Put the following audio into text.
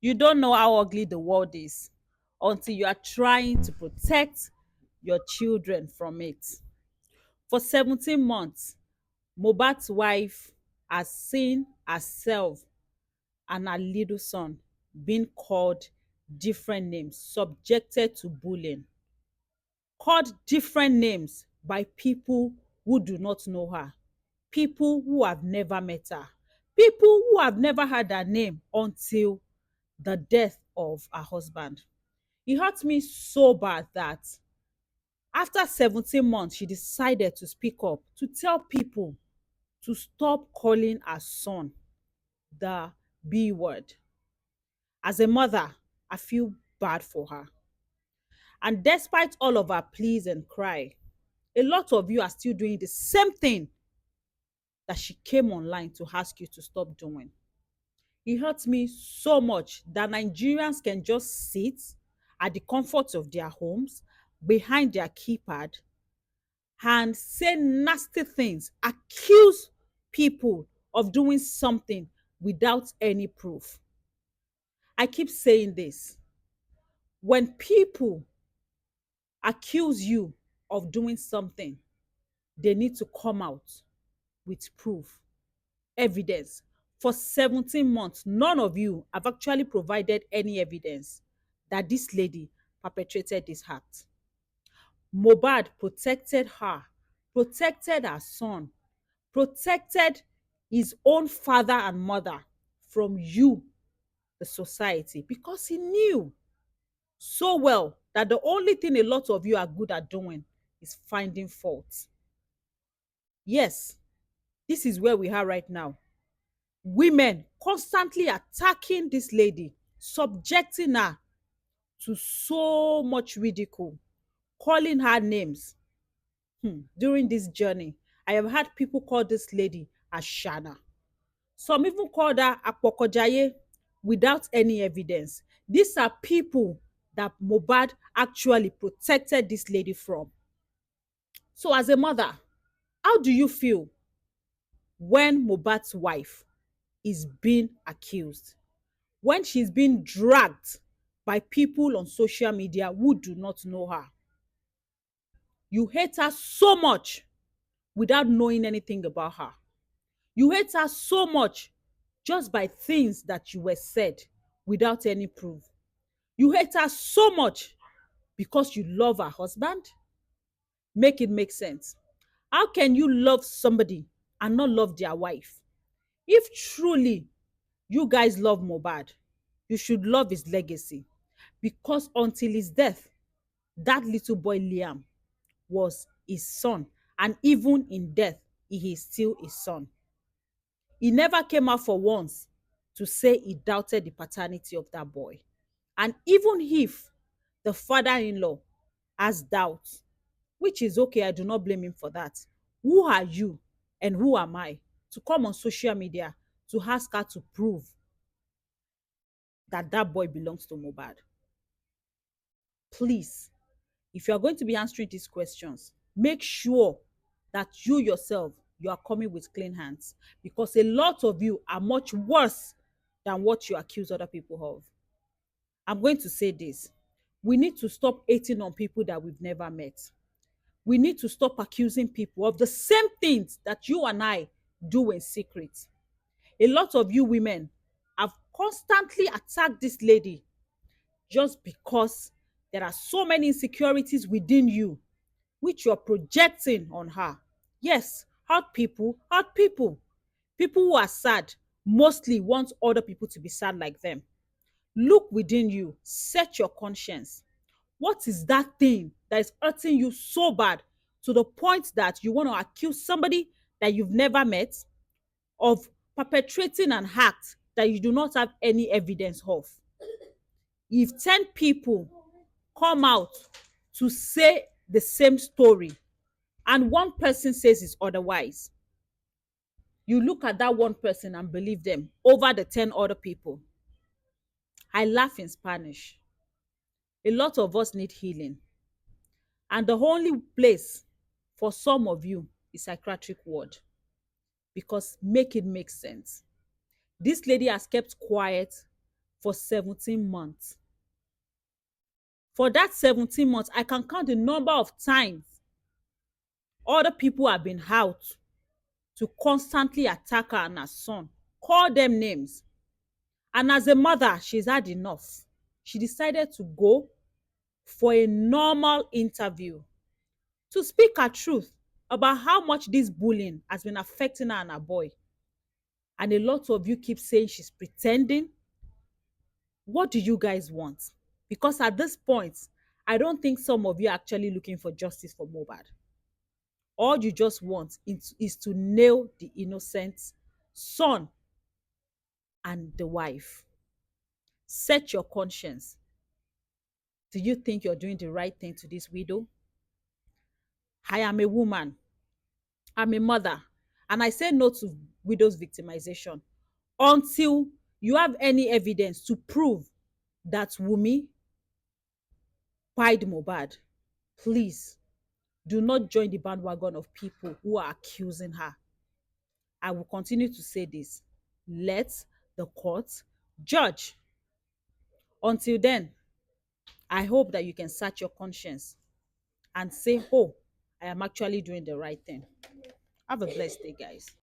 You don't know how ugly the world is until you are trying to protect your children from it. For 17 months, Mohbad's wife has seen herself and her little son being called different names, subjected to bullying, called different names by people who do not know her, people who have never met her, people who have never heard her name until the death of her husband. It hurt me so bad that after 17 months, she decided to speak up, to tell people to stop calling her son the B word. As a mother, I feel bad for her. And despite all of her pleas and cry, a lot of you are still doing the same thing that she came online to ask you to stop doing. It hurts me so much that Nigerians can just sit at the comfort of their homes behind their keypad and say nasty things, accuse people of doing something without any proof. I keep saying this. When people accuse you of doing something, they need to come out with proof, evidence. For 17 months, none of you have actually provided any evidence that this lady perpetrated this act. Mohbad protected her, protected her son, protected his own father and mother from you, the society, because he knew so well that the only thing a lot of you are good at doing is finding fault. Yes, this is where we are right now. Women constantly attacking this lady, subjecting her to so much ridicule, calling her names. During this journey, I have had people call this lady Ashana. Some even called her Apokojaye without any evidence. These are people that Mohbad actually protected this lady from. So as a mother, how do you feel when Mohbad's wife is being accused? When she's being dragged by people on social media who do not know her? You hate her so much without knowing anything about her. You hate her so much just by things that you were said without any proof. You hate her so much because you love her husband. Make it make sense. How can you love somebody and not love their wife? If truly you guys love Mohbad, you should love his legacy, because until his death, that little boy Liam was his son, and even in death, he is still his son. He never came out for once to say he doubted the paternity of that boy. And even if the father-in-law has doubts, which is okay, I do not blame him for that. Who are you and who am I to come on social media to ask her to prove that that boy belongs to Mohbad? Please, if you are going to be answering these questions, make sure that you yourself, you are coming with clean hands, because a lot of you are much worse than what you accuse other people of. I'm going to say this. We need to stop hating on people that we've never met. We need to stop accusing people of the same things that you and I do in secret. A lot of you women have constantly attacked this lady just because there are so many insecurities within you which you're projecting on her. Yes, hurt people, hurt people. People who are sad mostly want other people to be sad like them. Look within you, set your conscience. What is that thing that is hurting you so bad to the point that you want to accuse somebody that you've never met of perpetrating an act that you do not have any evidence of? If 10 people come out to say the same story and one person says it's otherwise, you look at that one person and believe them over the 10 other people. I laugh in Spanish. A lot of us need healing. And the only place for some of you is psychiatric ward. Because make it make sense. This lady has kept quiet for 17 months. For that 17 months, I can count the number of times other people have been out to constantly attack her and her son, call them names. And as a mother, she's had enough. She decided to go for a normal interview to speak her truth about how much this bullying has been affecting her and her boy. And a lot of you keep saying she's pretending. What do you guys want? Because at this point, I don't think some of you are actually looking for justice for Mohbad. All you just want is to nail the innocent son and the wife. Set your conscience. Do you think you're doing the right thing to this widow? I am a woman. I'm a mother. And I say no to widows' victimization until you have any evidence to prove that Wumi pied Mohbad. Please do not join the bandwagon of people who are accusing her. I will continue to say this. Let the court judge. Until then, I hope that you can search your conscience and say, oh, I am actually doing the right thing. Have a blessed day, guys.